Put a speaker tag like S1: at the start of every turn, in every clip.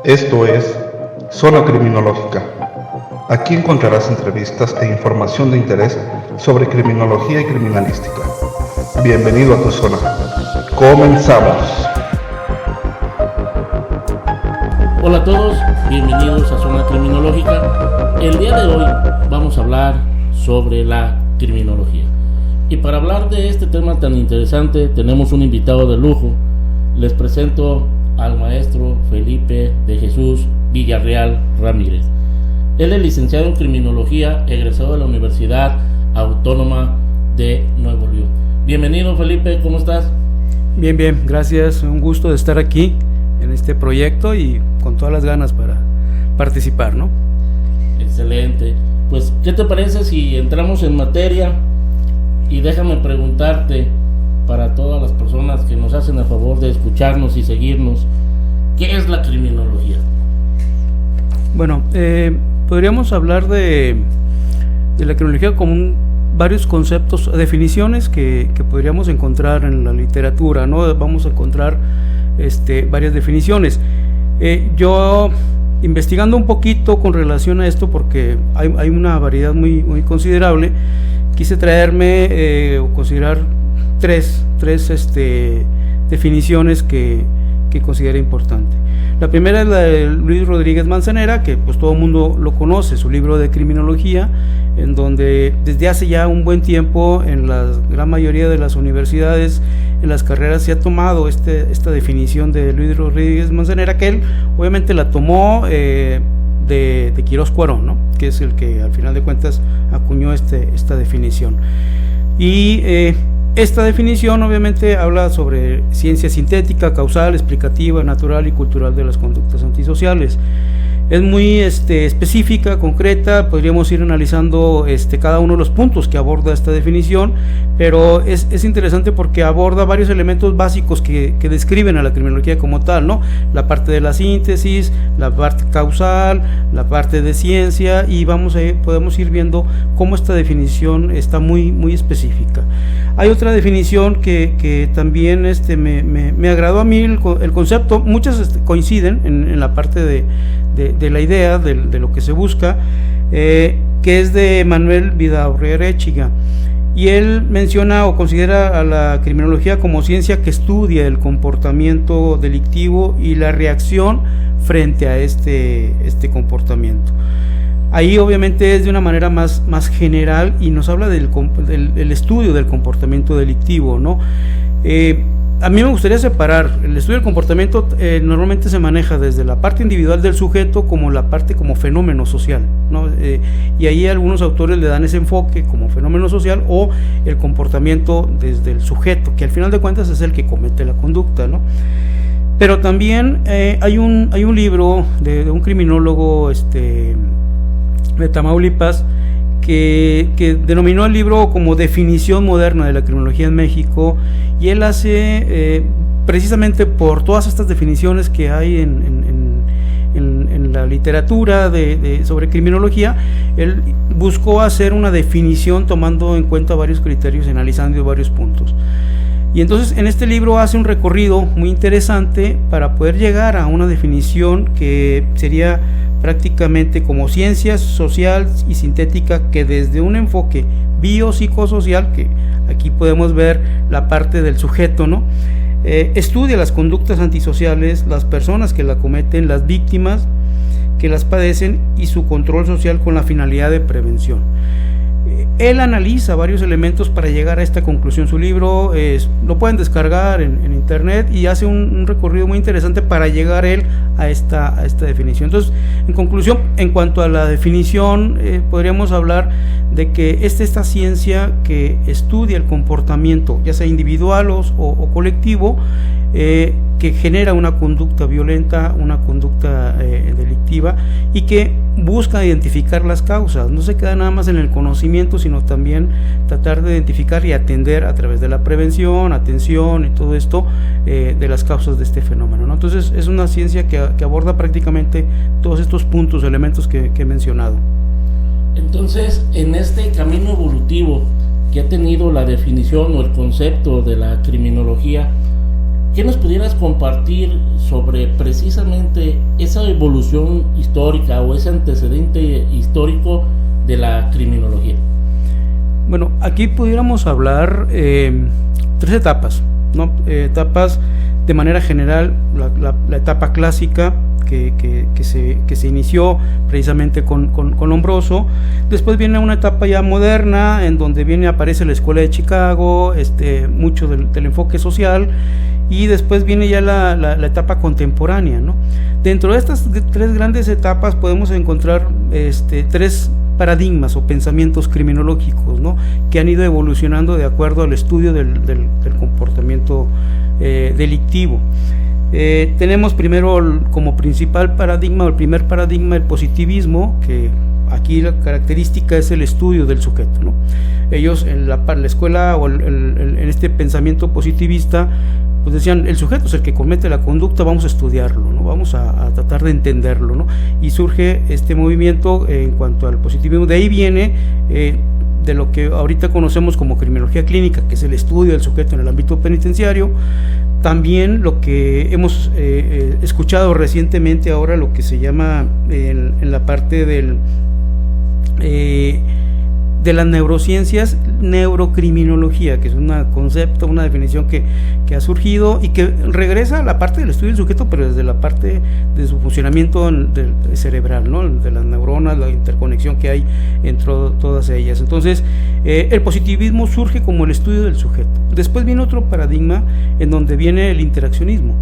S1: Esto es Zona Criminológica. Aquí encontrarás entrevistas e información de interés sobre criminología y criminalística. Bienvenido a tu zona. ¡Comenzamos!
S2: Hola a todos, bienvenidos a Zona Criminológica. El día de hoy vamos a hablar sobre la criminología. Y para hablar de este tema tan interesante tenemos un invitado de lujo. Les presento al maestro Felipe de Jesús Villarreal Ramírez. Él es licenciado en criminología, egresado de la Universidad Autónoma de Nuevo León. Bienvenido, Felipe, ¿cómo estás?
S3: Bien, gracias, un gusto de estar aquí en este proyecto y con todas las ganas para participar, ¿no?
S2: Excelente. Pues, ¿qué te parece si entramos en materia? Y déjame preguntarte, para todas las personas que nos hacen el favor de escucharnos y seguirnos, ¿qué es la criminología?
S3: Bueno, podríamos hablar de la criminología como varios conceptos, definiciones que podríamos encontrar en la literatura, ¿no? Vamos a encontrar varias definiciones. Yo, investigando un poquito con relación a esto, porque hay una variedad muy considerable, quise traerme o considerar tres definiciones que considero importante. La primera es la de Luis Rodríguez Manzanera, que pues todo el mundo lo conoce, su libro de criminología, en donde desde hace ya un buen tiempo en la gran mayoría de las universidades, en las carreras, se ha tomado esta definición de Luis Rodríguez Manzanera, que él obviamente la tomó de Quirós Cuarón, ¿no? Que es el que al final de cuentas acuñó esta definición. Y esta definición obviamente habla sobre ciencia sintética, causal, explicativa, natural y cultural de las conductas antisociales. Es muy específica, concreta, podríamos ir analizando cada uno de los puntos que aborda esta definición, pero es interesante porque aborda varios elementos básicos que describen a la criminología como tal, ¿no? La parte de la síntesis, la parte causal, la parte de ciencia, y podemos ir viendo cómo esta definición está muy específica. Hay otra definición que también me agradó a mí el concepto. Muchas coinciden en la parte de la idea de lo que se busca, que es de Manuel Vidaurre-Arechiga, y él menciona o considera a la criminología como ciencia que estudia el comportamiento delictivo y la reacción frente a este comportamiento. Ahí obviamente es de una manera más general y nos habla del estudio del comportamiento delictivo, ¿no? A mí me gustaría separar el estudio del comportamiento. Normalmente se maneja desde la parte individual del sujeto como la parte como fenómeno social, ¿no? Y ahí algunos autores le dan ese enfoque como fenómeno social, o el comportamiento desde el sujeto, que al final de cuentas es el que comete la conducta, ¿no? Pero también hay un libro de un criminólogo de Tamaulipas que denominó el libro como Definición Moderna de la Criminología en México, y él hace precisamente por todas estas definiciones que hay en la literatura sobre criminología, él buscó hacer una definición tomando en cuenta varios criterios y analizando varios puntos. Y entonces en este libro hace un recorrido muy interesante para poder llegar a una definición que sería prácticamente como ciencia social y sintética, que desde un enfoque biopsicosocial, que aquí podemos ver la parte del sujeto, ¿no? Estudia las conductas antisociales, las personas que la cometen, las víctimas que las padecen y su control social con la finalidad de prevención. Él analiza varios elementos para llegar a esta conclusión. Su libro lo pueden descargar en internet, y hace un recorrido muy interesante para llegar él a esta definición. Entonces, en conclusión, en cuanto a la definición, podríamos hablar de que esta ciencia que estudia el comportamiento, ya sea individual o colectivo, que genera una conducta violenta, una conducta delictiva, y que busca identificar las causas. No se queda nada más en el conocimiento, sino también tratar de identificar y atender a través de la prevención, atención y todo esto de las causas de este fenómeno, ¿no? Entonces es una ciencia que aborda prácticamente todos estos puntos, elementos que he mencionado.
S2: Entonces, en este camino evolutivo que ha tenido la definición o el concepto de la criminología, ¿qué nos pudieras compartir sobre precisamente esa evolución histórica o ese antecedente histórico de la criminología?
S3: Bueno, aquí pudiéramos hablar tres etapas, ¿no? Etapas de manera general, la etapa clásica que se inició precisamente con Lombroso. Después viene una etapa ya moderna, en donde aparece la Escuela de Chicago, mucho del enfoque social, y después viene ya la etapa contemporánea, ¿no? Dentro de estas tres grandes etapas podemos encontrar tres paradigmas o pensamientos criminológicos, ¿no?, que han ido evolucionando de acuerdo al estudio del comportamiento delictivo. Tenemos primero como principal paradigma, o el primer paradigma, el positivismo, que aquí la característica es el estudio del sujeto, ¿no? Ellos en la escuela o en este pensamiento positivista, pues decían, el sujeto es el que comete la conducta, vamos a estudiarlo, ¿no? Vamos a tratar de entenderlo, ¿no? Y surge este movimiento en cuanto al positivismo. De ahí viene de lo que ahorita conocemos como criminología clínica, que es el estudio del sujeto en el ámbito penitenciario. También lo que hemos escuchado recientemente ahora, lo que se llama en la parte de las neurociencias, neurocriminología, que es un concepto, una definición que ha surgido y que regresa a la parte del estudio del sujeto, pero desde la parte de su funcionamiento cerebral, ¿no?, de las neuronas, la interconexión que hay entre todas ellas. Entonces, el positivismo surge como el estudio del sujeto. Después viene otro paradigma en donde viene el interaccionismo.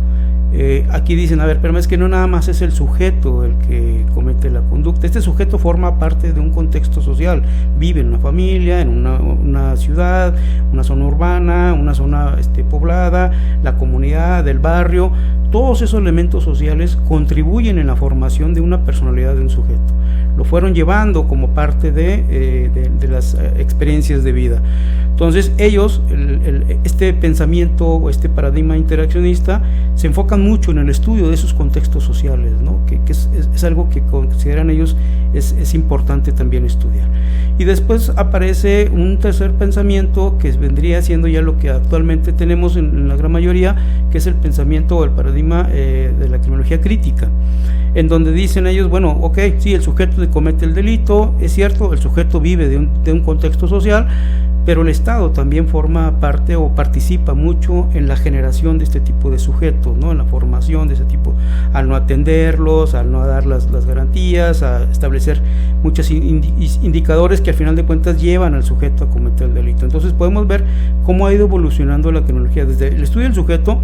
S3: Aquí dicen, a ver, pero es que no nada más es el sujeto el que comete la conducta. Este sujeto forma parte de un contexto social, vive en una familia, en una ciudad, una zona urbana, una zona poblada, la comunidad, el barrio. Todos esos elementos sociales contribuyen en la formación de una personalidad de un sujeto. Lo fueron llevando como parte de las experiencias de vida. Entonces ellos, este pensamiento o este paradigma interaccionista, se enfocan mucho en el estudio de esos contextos sociales, ¿no?, que es algo que consideran ellos es importante también estudiar. Y después aparece un tercer pensamiento que vendría siendo ya lo que actualmente tenemos en la gran mayoría, que es el pensamiento o el paradigma de la criminología crítica, en donde dicen ellos, bueno, ok, sí, el sujeto comete el delito, es cierto, el sujeto vive de un contexto social, pero el Estado también forma parte o participa mucho en la generación de este tipo de sujetos, ¿no?, en la formación de ese tipo, al no atenderlos, al no dar las garantías, a establecer muchos indicadores que al final de cuentas llevan al sujeto a cometer el delito. Entonces podemos ver cómo ha ido evolucionando la criminología desde el estudio del sujeto,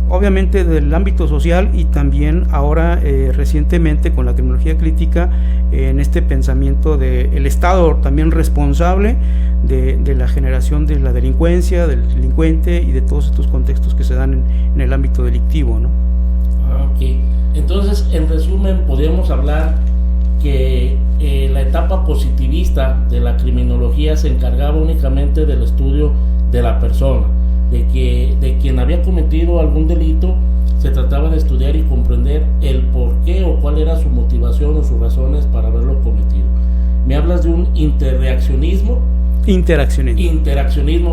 S3: obviamente del ámbito social, y también ahora recientemente con la criminología crítica, en este pensamiento del Estado también responsable de la generación de la delincuencia, del delincuente y de todos estos contextos que se dan en el ámbito delictivo, ¿no?
S2: Ok, entonces en resumen podríamos hablar que la etapa positivista de la criminología se encargaba únicamente del estudio de la persona, de quien había cometido algún delito. Se trataba de estudiar y comprender el por qué o cuál era su motivación o sus razones para haberlo cometido. Me hablas de un interaccionismo,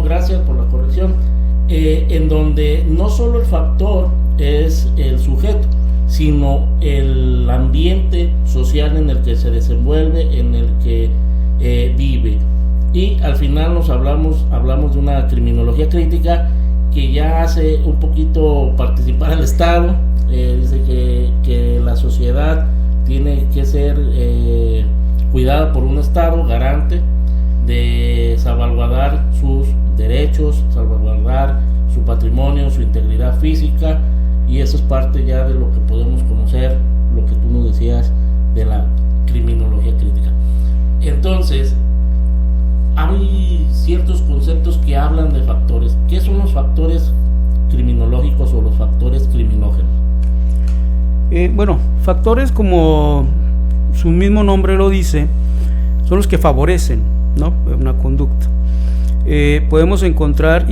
S2: gracias por la corrección, en donde no solo el factor es el sujeto, sino el ambiente social en el que se desenvuelve, en el que vive. Y al final hablamos de una criminología crítica que ya hace un poquito participar al Estado. Dice que la sociedad tiene que ser cuidada por un Estado garante de salvaguardar sus derechos, salvaguardar su patrimonio, su integridad física, y eso es parte ya de lo que podemos conocer, lo que tú nos decías de la criminología crítica. Entonces, hay ciertos conceptos que hablan de factores. ¿Qué son los factores criminológicos o los factores criminógenos?
S3: Bueno, factores, como su mismo nombre lo dice, son los que favorecen, ¿no?, una conducta. Podemos encontrar,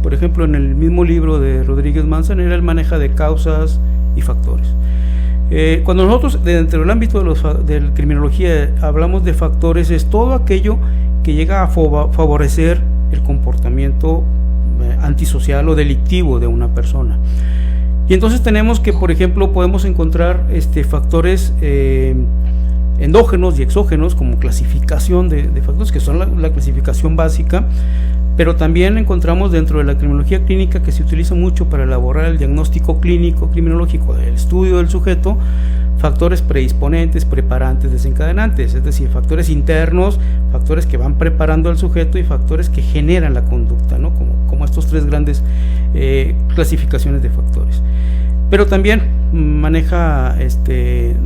S3: por ejemplo, en el mismo libro de Rodríguez Manzanera, él maneja de causas y factores. Cuando nosotros dentro del ámbito de la criminología hablamos de factores, es todo aquello que llega a favorecer el comportamiento antisocial o delictivo de una persona. Y entonces tenemos que, por ejemplo, podemos encontrar factores endógenos y exógenos como clasificación de factores, que son la clasificación básica, pero también encontramos dentro de la criminología clínica, que se utiliza mucho para elaborar el diagnóstico clínico criminológico, el estudio del sujeto, factores predisponentes, preparantes, desencadenantes, es decir, factores internos, factores que van preparando al sujeto y factores que generan la conducta, ¿no? Como estos tres grandes clasificaciones de factores. Pero también maneja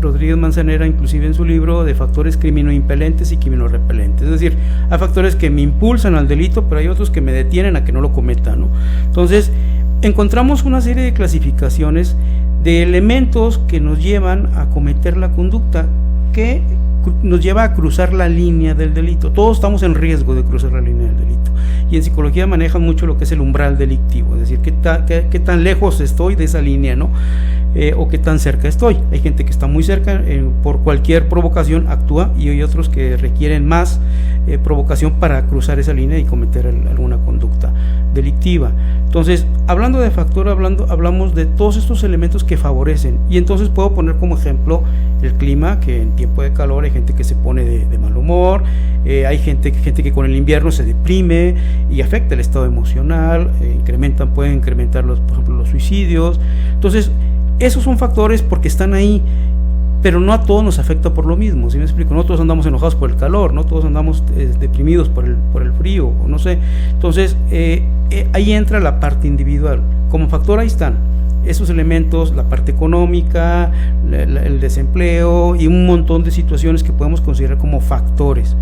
S3: Rodríguez Manzanera, inclusive en su libro, de factores criminoimpelentes y criminorepelentes, es decir, hay factores que me impulsan al delito, pero hay otros que me detienen a que no lo cometa, ¿no? Entonces, encontramos una serie de clasificaciones de elementos que nos llevan a cometer la conducta, que nos lleva a cruzar la línea del delito. Todos estamos en riesgo de cruzar la línea del delito, y en psicología manejan mucho lo que es el umbral delictivo, es decir, qué tan lejos estoy de esa línea, ¿no? O qué tan cerca estoy. Hay gente que está muy cerca, por cualquier provocación actúa, y hay otros que requieren más provocación para cruzar esa línea y cometer alguna conducta delictiva. Entonces, hablando de factor, hablamos de todos estos elementos que favorecen, y entonces puedo poner como ejemplo el clima, que en tiempo de calor hay gente que se pone de mal humor, hay gente que con el invierno se deprime y afecta el estado emocional, pueden incrementar por ejemplo los suicidios. Entonces, esos son factores porque están ahí, pero no a todos nos afecta por lo mismo, ¿sí me explico? No todos andamos enojados por el calor, no todos andamos deprimidos por el frío, o no sé. Entonces, ahí entra la parte individual. Como factor, ahí están esos elementos, la parte económica, el desempleo y un montón de situaciones que podemos considerar como factores,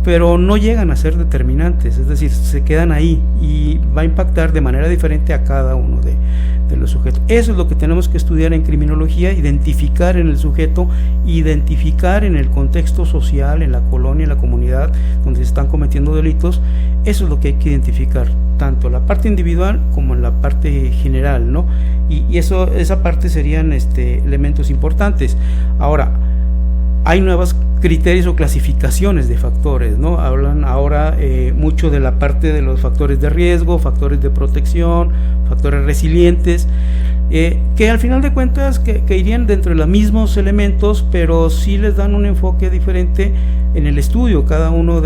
S3: pero no llegan a ser determinantes, es decir, se quedan ahí y va a impactar de manera diferente a cada uno de los sujetos. Eso es lo que tenemos que estudiar en criminología, identificar en el sujeto, identificar en el contexto social, en la colonia, en la comunidad donde se están cometiendo delitos. Eso es lo que hay que identificar, tanto la parte individual como en la parte general, ¿no? Y esa parte serían elementos importantes. Ahora, hay nuevos criterios o clasificaciones de factores, ¿no? Hablan ahora mucho de la parte de los factores de riesgo, factores de protección, factores resilientes, que al final de cuentas que irían dentro de los mismos elementos, pero sí les dan un enfoque diferente en el estudio, cada uno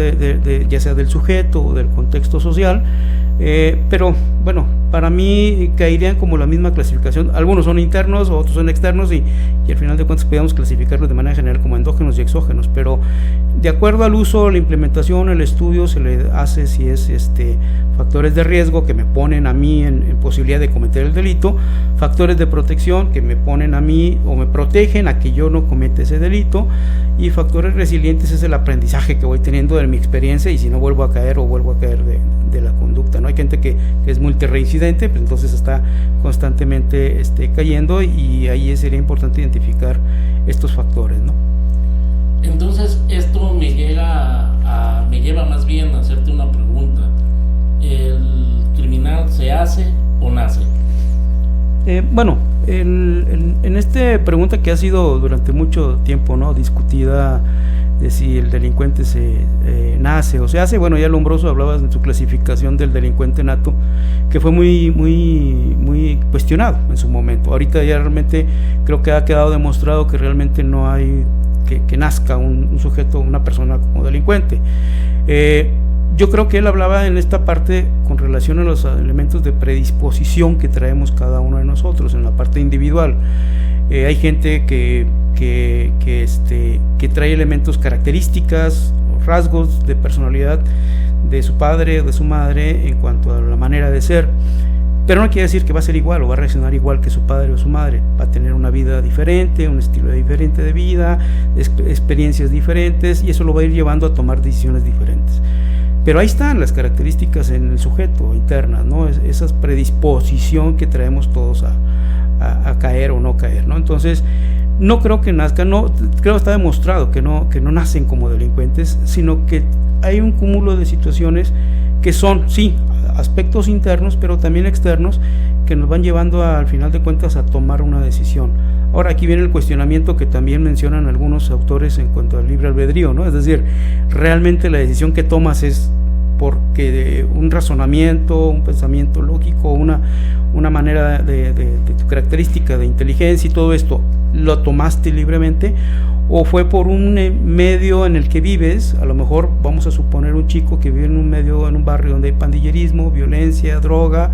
S3: ya sea del sujeto o del contexto social, pero bueno, para mí caerían como la misma clasificación. Algunos son internos, otros son externos, y al final de cuentas podríamos clasificarlos de manera general como endógenos y exógenos, pero de acuerdo al uso, la implementación, el estudio, se le hace si es factores de riesgo que me ponen a mí en posibilidad de cometer el delito, factores de protección que me ponen a mí o me protegen a que yo no cometa ese delito, y factores resilientes es el aprendizaje que voy teniendo de mi experiencia, y si no vuelvo a caer de la conducta, ¿no? Hay gente que es multireincidente, pues entonces está constantemente cayendo, y ahí sería importante identificar estos factores, ¿no?
S2: Entonces esto me lleva más bien a hacerte una pregunta: ¿el criminal se hace o nace?
S3: Bueno, en esta pregunta que ha sido durante mucho tiempo, ¿no?, discutida, de si el delincuente se nace o se hace. Bueno, ya Lombroso hablaba en su clasificación del delincuente nato, que fue muy cuestionado en su momento. Ahorita ya realmente creo que ha quedado demostrado que realmente no hay que nazca un sujeto, una persona como delincuente. Yo creo que él hablaba en esta parte con relación a los elementos de predisposición que traemos cada uno de nosotros en la parte individual. Hay gente que trae elementos, características, rasgos de personalidad de su padre o de su madre en cuanto a la manera de ser, pero no quiere decir que va a ser igual o va a reaccionar igual que su padre o su madre. Va a tener una vida diferente, un estilo diferente de vida, experiencias diferentes, y eso lo va a ir llevando a tomar decisiones diferentes. Pero ahí están las características en el sujeto internas, ¿no? Esa predisposición que traemos todos a caer o no caer, ¿no? Entonces, no creo que nazcan, creo que está demostrado que no nacen como delincuentes, sino que hay un cúmulo de situaciones que son, sí, aspectos internos, pero también externos, que nos van llevando al final de cuentas a tomar una decisión. Ahora, aquí viene el cuestionamiento que también mencionan algunos autores en cuanto al libre albedrío, ¿no? Es decir, realmente la decisión que tomas es porque un razonamiento, un pensamiento lógico, una manera de tu característica de inteligencia y todo esto lo tomaste libremente, o fue por un medio en el que vives. A lo mejor vamos a suponer un chico que vive en un barrio donde hay pandillerismo, violencia, droga,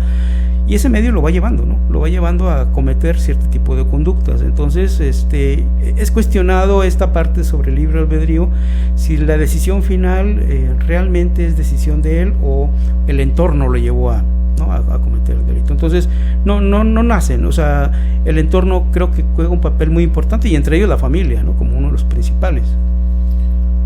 S3: y ese medio lo va llevando, ¿no? Lo va llevando a cometer cierto tipo de conductas. Entonces, es cuestionado esta parte sobre el libre albedrío, si la decisión final realmente es decisión de él o el entorno lo llevó a cometer el delito. Entonces, no nacen, o sea, el entorno creo que juega un papel muy importante, y entre ellos la familia, ¿no? Como uno de los principales.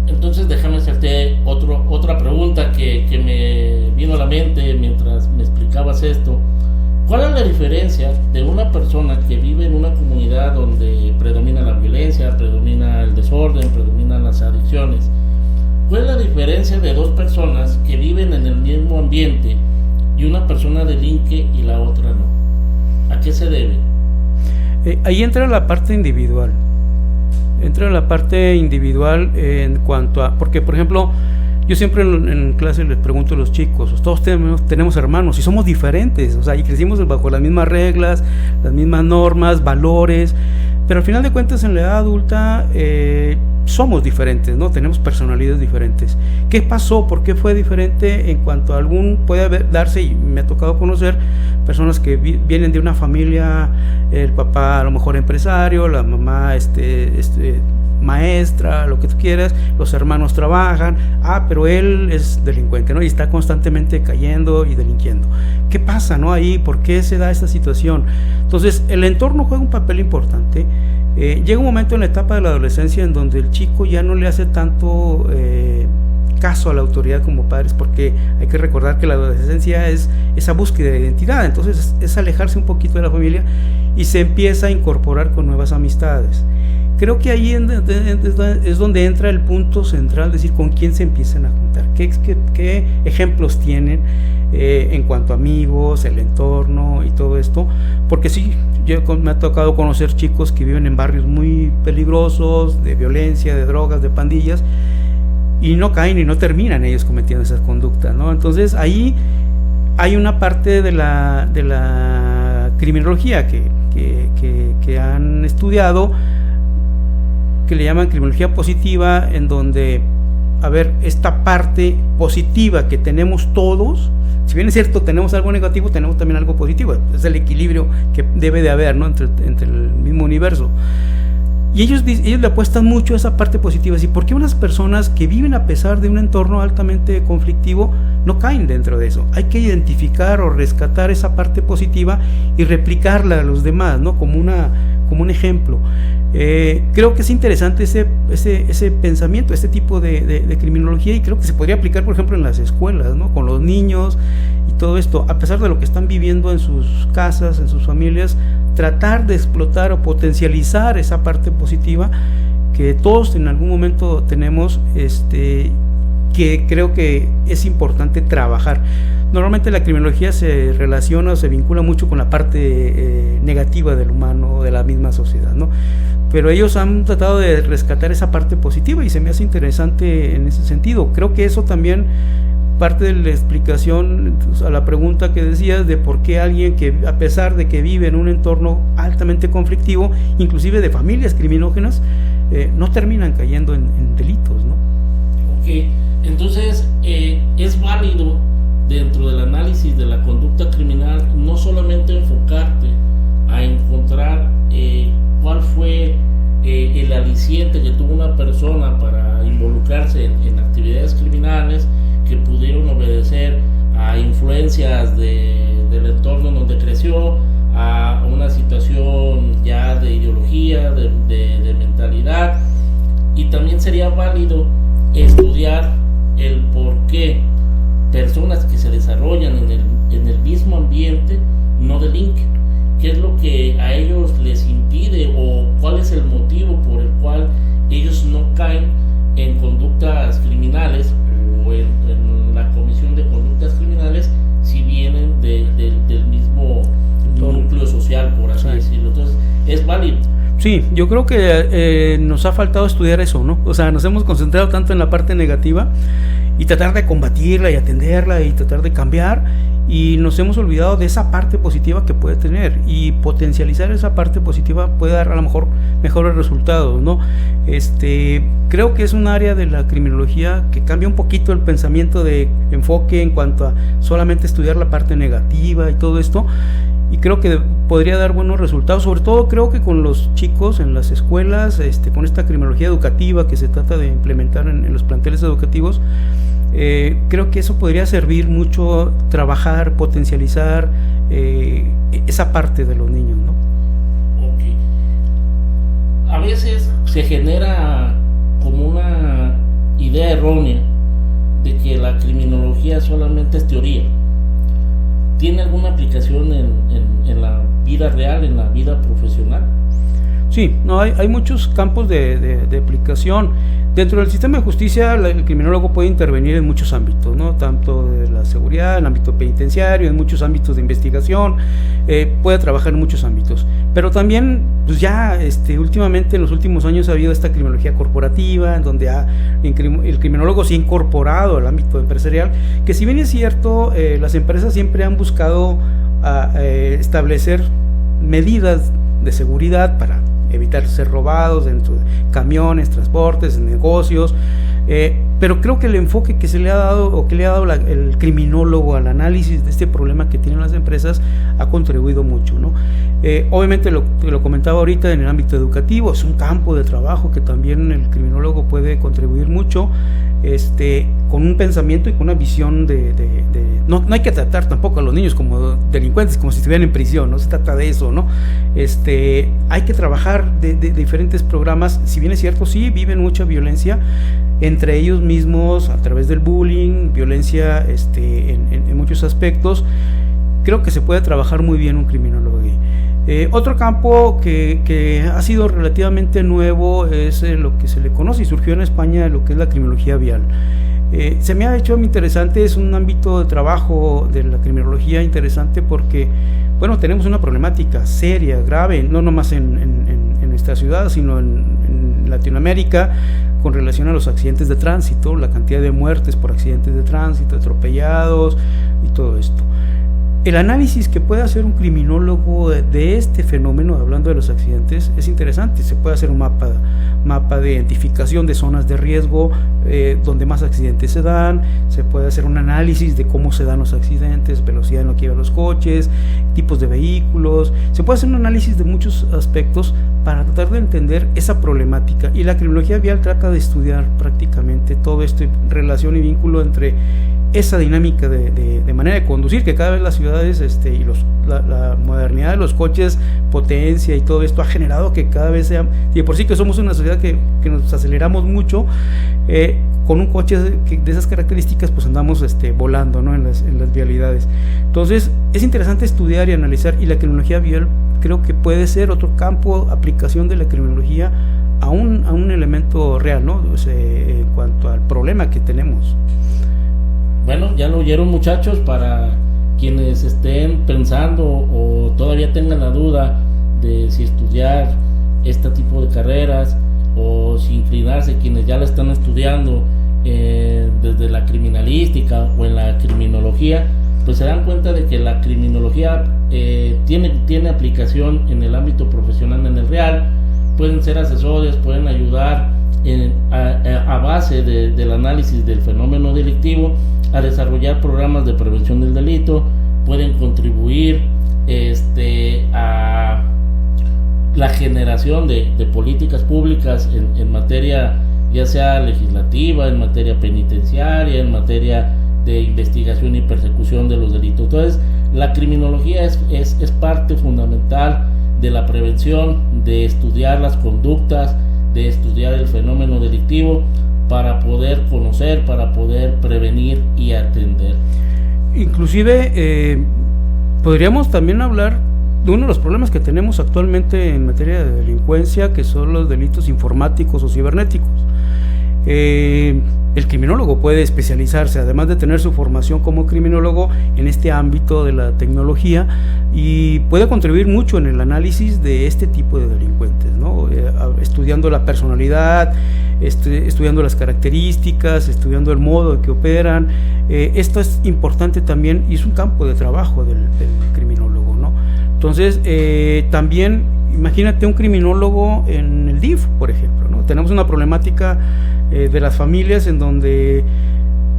S2: Entonces, déjame hacerte otra pregunta que me vino a la mente mientras me explicabas esto. ¿Cuál es la diferencia de una persona que vive en una comunidad donde predomina la violencia, predomina el desorden, predominan las adicciones? ¿Cuál es la diferencia de dos personas que viven en el mismo ambiente y una persona delinque y la otra no? ¿A qué se debe?
S3: Ahí entra la parte individual. En cuanto a... Porque, por ejemplo, yo siempre en clase les pregunto a los chicos, todos tenemos hermanos y somos diferentes, o sea, y crecimos bajo las mismas reglas, las mismas normas, valores, pero al final de cuentas en la edad adulta somos diferentes, ¿no? Tenemos personalidades diferentes. ¿Qué pasó? ¿Por qué fue diferente? En cuanto a puede darse, y me ha tocado conocer personas que vienen de una familia, el papá a lo mejor empresario, la mamá maestra, lo que tú quieras, los hermanos trabajan, pero él es delincuente, ¿no? Y está constantemente cayendo y delinquiendo. ¿Qué pasa, no? Ahí, ¿por qué se da esta situación? Entonces, el entorno juega un papel importante. Llega un momento en la etapa de la adolescencia en donde el chico ya no le hace tanto caso a la autoridad como padres, porque hay que recordar que la adolescencia es esa búsqueda de identidad. Entonces es alejarse un poquito de la familia y se empieza a incorporar con nuevas amistades. Creo que ahí es donde entra el punto central, es decir, con quién se empiezan a juntar, qué ejemplos tienen en cuanto a amigos, el entorno y todo esto, porque sí, me ha tocado conocer chicos que viven en barrios muy peligrosos, de violencia, de drogas, de pandillas, y no caen y no terminan ellos cometiendo esas conductas, ¿no? Entonces ahí hay una parte de la criminología que han estudiado, que le llaman criminología positiva, en donde, esta parte positiva que tenemos todos, si bien es cierto tenemos algo negativo, tenemos también algo positivo, es el equilibrio que debe de haber, ¿no? entre el mismo universo. Y ellos le apuestan mucho a esa parte positiva. ¿Y por qué unas personas que viven a pesar de un entorno altamente conflictivo no caen dentro de eso? Hay que identificar o rescatar esa parte positiva y replicarla a los demás, ¿no? Como un ejemplo. Creo que es interesante ese pensamiento, este tipo de criminología, y creo que se podría aplicar, por ejemplo, en las escuelas, ¿no? Con los niños y todo esto, a pesar de lo que están viviendo en sus casas, en sus familias, tratar de explotar o potencializar esa parte positiva que todos en algún momento tenemos, que creo que es importante trabajar. Normalmente la criminología se relaciona o se vincula mucho con la parte negativa del humano, de la misma sociedad, ¿no? Pero ellos han tratado de rescatar esa parte positiva y se me hace interesante en ese sentido. Creo que eso también parte de la explicación a la pregunta que decías de por qué alguien que, a pesar de que vive en un entorno altamente conflictivo, inclusive de familias criminógenas, no terminan cayendo en delitos, ¿no?
S2: Ok, entonces es válido dentro del análisis de la conducta criminal no solamente enfocarte a encontrar cuál fue el aliciente que tuvo una persona para involucrarse en actividades criminales que pudieron obedecer a influencias del entorno donde creció, a una situación ya de ideología, de mentalidad, y también sería válido estudiar el por qué personas que se desarrollan en el mismo ambiente no delinquen, qué es lo que a ellos les impide o cuál es el motivo por el cual ellos no caen en conductas criminales o en la comisión de conductas criminales si vienen del mismo núcleo social, por así decirlo. Entonces es válido.
S3: Sí, yo creo que nos ha faltado estudiar eso, ¿no? O sea, nos hemos concentrado tanto en la parte negativa y tratar de combatirla y atenderla y tratar de cambiar, y nos hemos olvidado de esa parte positiva que puede tener, y potencializar esa parte positiva puede dar a lo mejor mejores resultados, ¿no? Creo que es un área de la criminología que cambia un poquito el pensamiento de enfoque en cuanto a solamente estudiar la parte negativa y todo esto, y creo que podría dar buenos resultados, sobre todo creo que con los chicos en las escuelas, con esta criminología educativa que se trata de implementar en los planteles educativos. Creo que eso podría servir mucho, trabajar, potencializar esa parte de los niños, ¿no?
S2: Okay. A veces se genera como una idea errónea de que la criminología solamente es teoría. ¿Tiene alguna aplicación en la vida real, en la vida profesional?
S3: Sí, no, hay muchos campos de aplicación. Dentro del sistema de justicia, el criminólogo puede intervenir en muchos ámbitos, ¿no? Tanto de la seguridad, en el ámbito penitenciario, en muchos ámbitos de investigación, puede trabajar en muchos ámbitos. Pero también, pues ya últimamente, en los últimos años, ha habido esta criminología corporativa, en donde el criminólogo se ha incorporado al ámbito empresarial, que si bien es cierto, las empresas siempre han buscado establecer medidas de seguridad para evitar ser robados dentro de camiones, transportes, negocios, pero creo que el enfoque que se le ha dado o que le ha dado el criminólogo al análisis de este problema que tienen las empresas ha contribuido mucho, ¿no? Obviamente lo comentaba ahorita en el ámbito educativo, es un campo de trabajo que también el criminólogo puede contribuir mucho, con un pensamiento y con una visión no hay que tratar tampoco a los niños como delincuentes, como si estuvieran en prisión, no se trata de eso, ¿no? Hay que trabajar de diferentes programas, si bien es cierto, sí, viven mucha violencia entre ellos mismos a través del bullying, violencia en muchos aspectos. Creo que se puede trabajar muy bien un criminólogo ahí. Otro campo que ha sido relativamente nuevo es lo que se le conoce y surgió en España, lo que es la criminología vial. Se me ha hecho muy interesante, es un ámbito de trabajo de la criminología interesante porque, bueno, tenemos una problemática seria, grave, no nomás en nuestra ciudad, sino en Latinoamérica, con relación a los accidentes de tránsito, la cantidad de muertes por accidentes de tránsito, atropellados y todo esto. El análisis que puede hacer un criminólogo de este fenómeno, hablando de los accidentes, es interesante. Se puede hacer un mapa de identificación de zonas de riesgo donde más accidentes se dan, se puede hacer un análisis de cómo se dan los accidentes, velocidad en lo que llevan los coches, tipos de vehículos. Se puede hacer un análisis de muchos aspectos para tratar de entender esa problemática, y la criminología vial trata de estudiar prácticamente todo esto, relación y vínculo entre esa dinámica de manera de conducir, que cada vez las ciudades y la modernidad de los coches, potencia y todo esto ha generado que cada vez sea, y de por sí que somos una sociedad que nos aceleramos mucho, con un coche de esas características pues andamos volando, ¿no? en las vialidades. Entonces es interesante estudiar y analizar, y la criminología vial creo que puede ser otro campo, aplicación de la criminología a un elemento real, ¿no? En cuanto al problema que tenemos.
S2: Bueno, ya lo oyeron, muchachos. Para quienes estén pensando o todavía tengan la duda de si estudiar este tipo de carreras o si inclinarse, quienes ya la están estudiando desde la criminalística o en la criminología, pues se dan cuenta de que la criminología tiene aplicación en el ámbito profesional, en el real. Pueden ser asesores, pueden ayudar a base del análisis del fenómeno delictivo a desarrollar programas de prevención del delito, pueden contribuir a la generación de políticas públicas en materia ya sea legislativa, en materia penitenciaria, en materia de investigación y persecución de los delitos. Entonces, la criminología es parte fundamental de la prevención, de estudiar las conductas, de estudiar el fenómeno delictivo para poder conocer, para poder prevenir y atender.
S3: Inclusive podríamos también hablar de uno de los problemas que tenemos actualmente en materia de delincuencia, que son los delitos informáticos o cibernéticos. El criminólogo puede especializarse, además de tener su formación como criminólogo, en este ámbito de la tecnología, y puede contribuir mucho en el análisis de este tipo de delincuentes, ¿no? Estudiando la personalidad, estudiando las características, estudiando el modo en que operan. Esto es importante también y es un campo de trabajo del criminólogo, ¿no? Entonces, también imagínate un criminólogo en el DIF, por ejemplo, ¿no? Tenemos una problemática de las familias en donde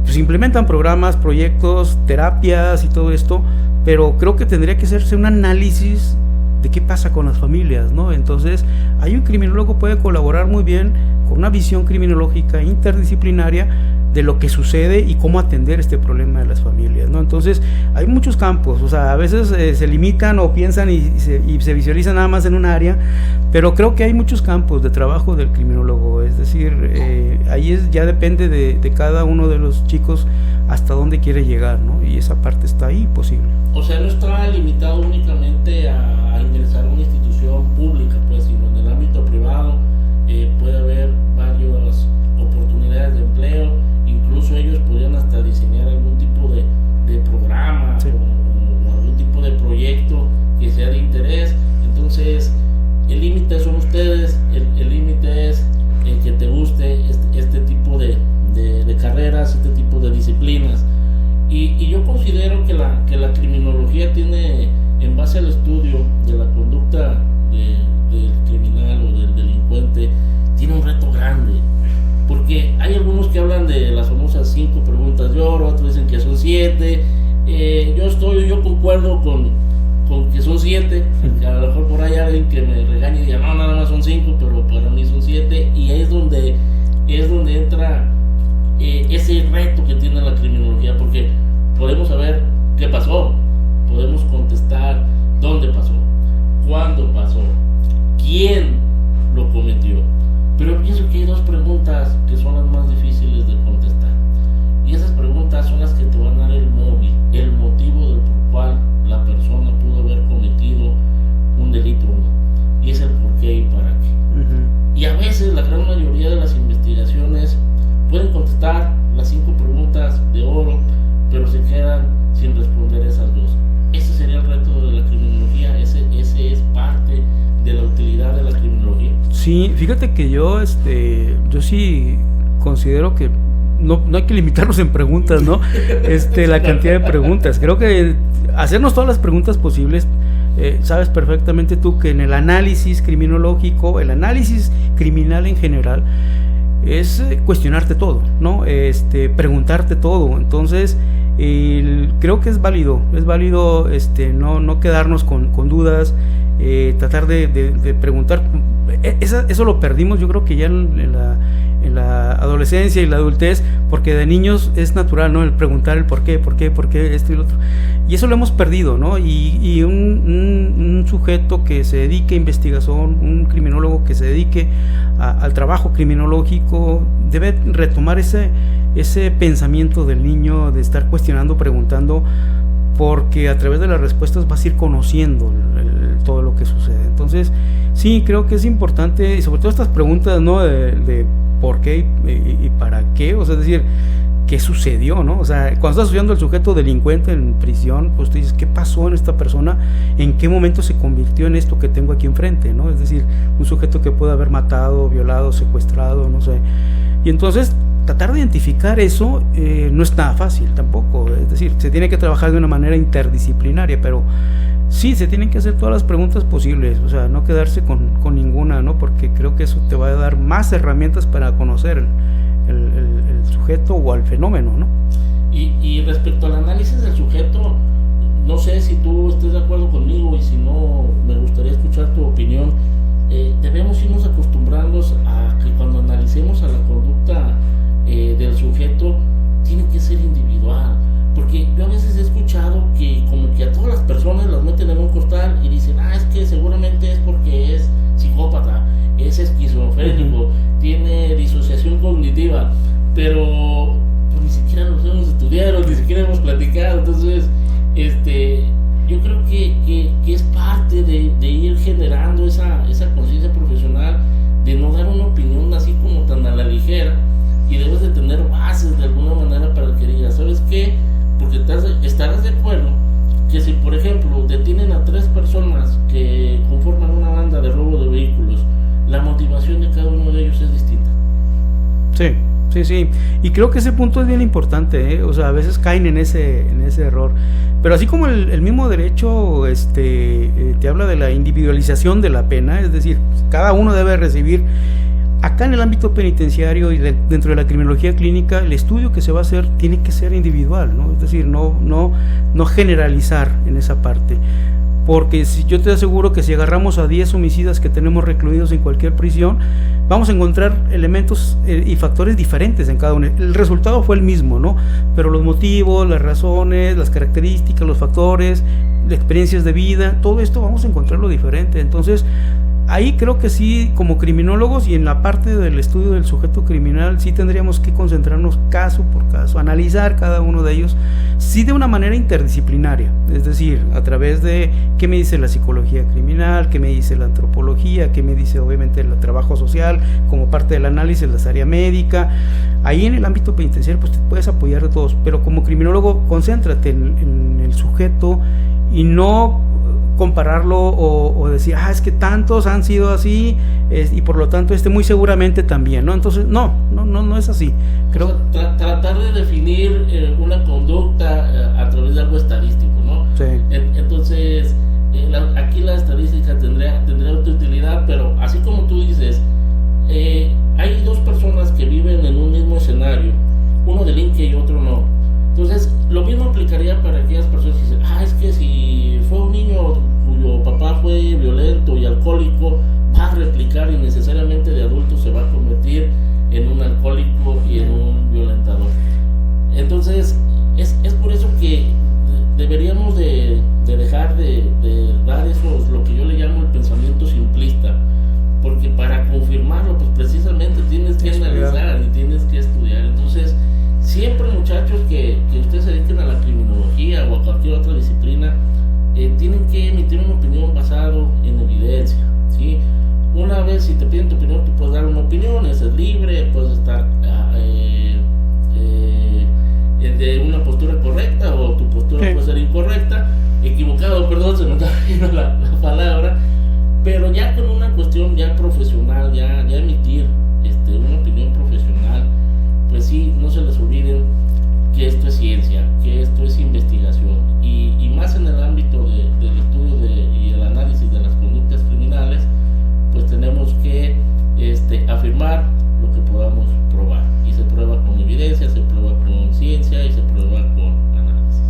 S3: pues, implementan programas, proyectos, terapias y todo esto, pero creo que tendría que hacerse un análisis de qué pasa con las familias, ¿no? Entonces, ahí un criminólogo puede colaborar muy bien con una visión criminológica interdisciplinaria de lo que sucede y cómo atender este problema de las familias, ¿no? Entonces, hay muchos campos, o sea, a veces se limitan o piensan y se visualizan nada más en un área, pero creo que hay muchos campos de trabajo del criminólogo, es decir, ahí ya depende de cada uno de los chicos hasta dónde quiere llegar, ¿no? Y esa parte está ahí posible.
S2: O sea, no está limitado únicamente a ingresar a una institución pública, pues, sino en el ámbito privado puede haber varias oportunidades de empleo, incluso ellos podrían hasta diseñar algún tipo de programa, sí, o algún tipo de proyecto que sea de interés. Entonces, el límite son ustedes, el límite es que te guste este tipo de carreras, este tipo de disciplinas. Y yo considero que la criminología tiene, en base al estudio de la conducta del criminal o del delincuente, tiene un reto grande, porque hay algunos que hablan de las famosas 5 preguntas de oro, otros dicen que son 7. Yo concuerdo con que son 7, que a lo mejor por ahí alguien que me regañe y diga no, nada más son 5, pero para mí son 7, y ahí es donde entra ese reto que tiene la criminología, porque podemos saber qué pasó, podemos contestar dónde pasó, cuándo pasó, quién lo cometió, pero pienso que hay 2 preguntas que son las más difíciles de contestar, y esas preguntas son las que te van a dar el motivo del por cual la persona pudo haber cometido un delito o no, y es el por qué y para qué. Y a veces la gran mayoría de las investigaciones pueden contestar las 5 preguntas de oro, pero se quedan sin responder esas 2. Ese sería el reto de la criminología, ese es parte de la utilidad de la criminología.
S3: Sí, fíjate que yo sí considero que no hay que limitarnos en preguntas, ¿no? La cantidad de preguntas. Creo que hacernos todas las preguntas posibles. Sabes perfectamente tú que en el análisis criminológico, el análisis criminal en general, es cuestionarte todo, ¿no? Preguntarte todo. Entonces, creo que es válido no quedarnos con dudas, tratar de preguntar. Eso lo perdimos, yo creo que ya en la adolescencia y la adultez, porque de niños es natural, ¿no? El preguntar el por qué, esto y lo otro. Y eso lo hemos perdido, ¿no? Y un sujeto que se dedique a investigación, un criminólogo que se dedique al trabajo criminológico, debe retomar ese pensamiento del niño, de estar cuestionando, preguntando, porque a través de las respuestas vas a ir conociendo todo lo que sucede. Entonces, sí, creo que es importante, y sobre todo estas preguntas, ¿no? De por qué y para qué, o sea, es decir, ¿qué sucedió, no? O sea, cuando estás estudiando al sujeto delincuente en prisión, pues tú dices, ¿qué pasó en esta persona? ¿En qué momento se convirtió en esto que tengo aquí enfrente, no? Es decir, un sujeto que puede haber matado, violado, secuestrado, no sé. Y entonces, tratar de identificar eso no es nada fácil tampoco. Es decir, se tiene que trabajar de una manera interdisciplinaria, pero sí, se tienen que hacer todas las preguntas posibles, o sea, no quedarse con ninguna, ¿no? Porque creo que eso te va a dar más herramientas para conocer el sujeto o al fenómeno, ¿no?
S2: Y respecto al análisis del sujeto, no sé si tú estés de acuerdo conmigo, y si no, me gustaría escuchar tu opinión. Debemos irnos acostumbrando a que cuando analicemos a la conducta del sujeto, tiene que ser individual, porque yo a veces he escuchado que como que a todas las personas las meten en un costal y dicen, es que seguramente es porque es psicópata, es esquizofrénico, tiene disociación cognitiva, pero pues ni siquiera los hemos estudiado, ni siquiera hemos platicado. Entonces yo creo que es parte de ir generando esa conciencia profesional, de no dar una opinión así como tan a la ligera,
S3: Sí, y creo que ese punto es bien importante, ¿eh? O sea, a veces caen en ese error, pero así como el mismo derecho te habla de la individualización de la pena, es decir, cada uno debe recibir. Acá en el ámbito penitenciario y dentro de la criminología clínica, el estudio que se va a hacer tiene que ser individual, ¿no? Es decir, no generalizar en esa parte, porque yo te aseguro que si agarramos a 10 homicidas que tenemos recluidos en cualquier prisión, vamos a encontrar elementos y factores diferentes en cada uno. El resultado fue el mismo, ¿no? Pero los motivos, las razones, las características, los factores, las experiencias de vida, todo esto vamos a encontrarlo diferente. Entonces, ahí creo que sí, como criminólogos y en la parte del estudio del sujeto criminal, sí tendríamos que concentrarnos caso por caso, analizar cada uno de ellos, sí de una manera interdisciplinaria, es decir, a través de qué me dice la psicología criminal, qué me dice la antropología, qué me dice obviamente el trabajo social, como parte del análisis, la área médica. Ahí en el ámbito penitenciario pues te puedes apoyar de todos, pero como criminólogo concéntrate en el sujeto y no compararlo o decir, es que tantos han sido así y por lo tanto muy seguramente también, ¿no? Entonces, no es así. Creo...
S2: O sea, tratar de definir una conducta a través de algo estadístico, ¿no?
S3: Sí.
S2: Entonces, aquí la estadística tendría otra utilidad, pero así como tú dices, hay dos personas que viven en un mismo escenario, uno delinque y otro no. Entonces, lo mismo aplicaría para aquellas personas que dicen, es que si fue un niño cuyo papá fue violento y alcohólico, va a replicar y necesariamente de adulto se va a convertir en un alcohólico y en un violentador. Entonces, es por eso que deberíamos de dejar de dar lo que yo le llamo el pensamiento simplista, porque para confirmarlo, pues precisamente tienes que analizar y tienes que estudiar. Entonces, siempre, muchachos, que ustedes se dediquen a la criminología o a cualquier otra disciplina, tienen que emitir una opinión basado en evidencia, ¿sí? Una vez, si te piden tu opinión, tú puedes dar una opinión, es libre, puedes estar de una postura correcta o tu postura puede ser incorrecta, equivocado, perdón, se me está viendo la palabra, pero ya con una cuestión ya profesional, ya emitir una opinión profesional, pues sí, no se les olviden que esto es ciencia, que esto es investigación y más en el ámbito del estudio y el análisis de las conductas criminales, pues tenemos que afirmar lo que podamos probar, y se prueba con evidencia, se prueba con ciencia y se prueba con análisis.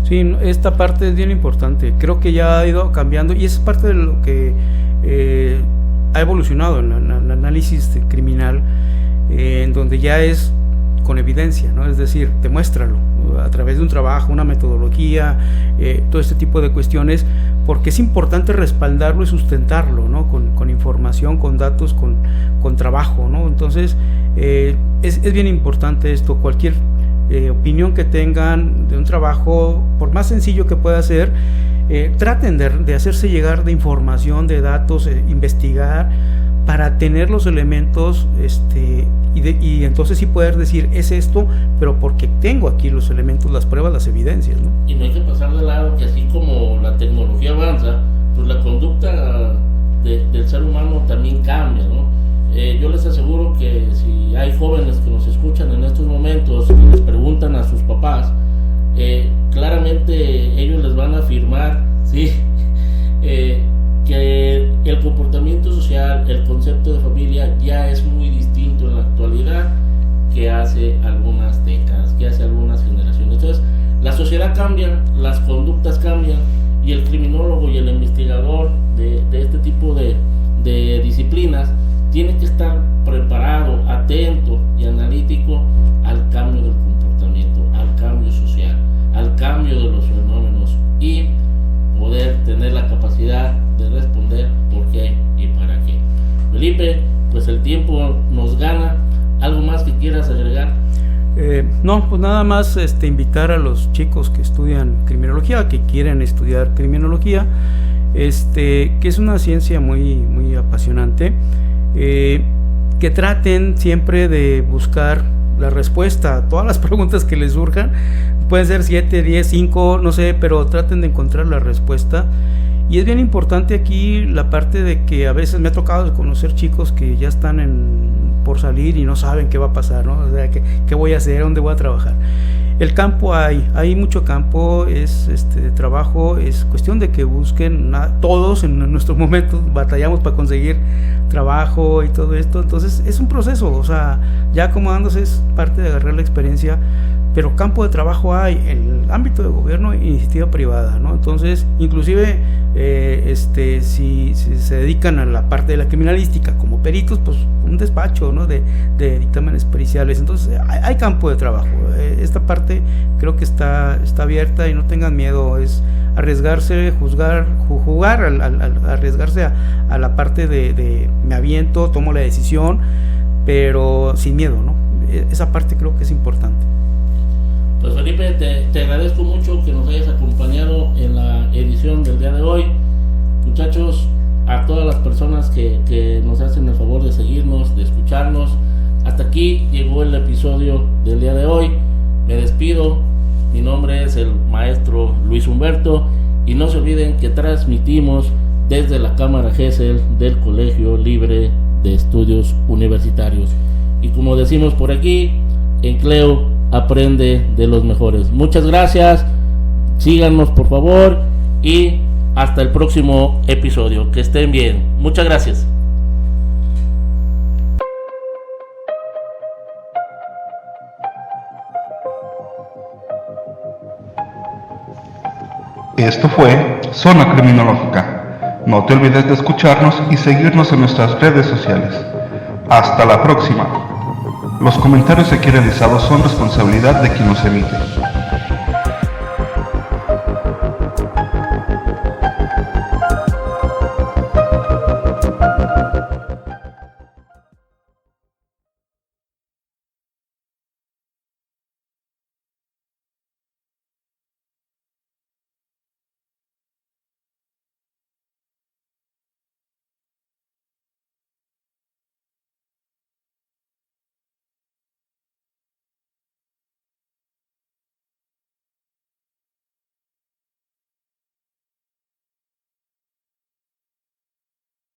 S3: Sí, esta parte es bien importante, creo que ya ha ido cambiando y es parte de lo que ha evolucionado en el análisis criminal, en donde ya es con evidencia, ¿no? Es decir, demuéstralo a través de un trabajo, una metodología, todo este tipo de cuestiones, porque es importante respaldarlo y sustentarlo, ¿no? Con información, con datos, con trabajo, ¿no? Entonces, es bien importante esto. Cualquier opinión que tengan de un trabajo, por más sencillo que pueda ser, traten de hacerse llegar de información, de datos, investigar, para tener los elementos y entonces sí poder decir es esto, pero porque tengo aquí los elementos, las pruebas, las evidencias, ¿no?
S2: Y no hay que pasar de lado que así como la tecnología avanza, pues la conducta del ser humano también cambia, ¿no? Yo les aseguro que si hay jóvenes que nos escuchan en estos momentos y les preguntan a sus papás, claramente ellos les van a afirmar, ¿sí? Que el comportamiento social, el concepto de familia ya es muy distinto en la actualidad que hace algunas décadas, que hace algunas generaciones. Entonces, la sociedad cambia, las conductas cambian y el criminólogo y el investigador de este tipo de disciplinas tiene que estar preparado, atento y analítico al cambio del comportamiento, al cambio social, al cambio de los fenómenos y poder tener la capacidad de responder por qué y para qué. Felipe, pues el tiempo nos gana. ¿Algo más que quieras agregar?
S3: No, pues nada más invitar a los chicos que estudian criminología, que quieren estudiar criminología, que es una ciencia muy, muy apasionante, que traten siempre de buscar la respuesta a todas las preguntas que les surjan pueden ser 7, 10, 5, no sé, pero traten de encontrar la respuesta. Y es bien importante aquí la parte de que a veces me ha tocado conocer chicos que ya están por salir y no saben qué va a pasar, ¿no? O sea, qué voy a hacer, dónde voy a trabajar. El campo hay mucho campo, es trabajo, es cuestión de que busquen, todos en nuestros momentos batallamos para conseguir trabajo y todo esto, entonces es un proceso, o sea, ya acomodándose es parte de agarrar la experiencia, pero campo de trabajo hay en el ámbito de gobierno e iniciativa privada, ¿no? Entonces, inclusive si se dedican a la parte de la criminalística como peritos, pues un despacho, ¿no? de dictámenes periciales, entonces hay campo de trabajo. Esta parte creo que está abierta y no tengan miedo, es arriesgarse, jugar arriesgarse a la parte de me aviento, tomo la decisión, pero sin miedo, ¿no? Esa parte creo que es importante.
S2: Pues Felipe, te agradezco mucho que nos hayas acompañado en la edición del día de hoy. Muchachos, a todas las personas que nos hacen el favor de seguirnos, de escucharnos, hasta aquí llegó el episodio del día de hoy. Me despido, mi nombre es el maestro Luis Humberto y no se olviden que transmitimos desde la Cámara Gesell del Colegio Libre de Estudios Universitarios. Y como decimos por aquí, en CLEU aprende de los mejores. Muchas gracias, síganos por favor y hasta el próximo episodio. Que estén bien. Muchas gracias.
S1: Esto fue Zona Criminológica. No te olvides de escucharnos y seguirnos en nuestras redes sociales. Hasta la próxima. Los comentarios aquí realizados son responsabilidad de quien los emite.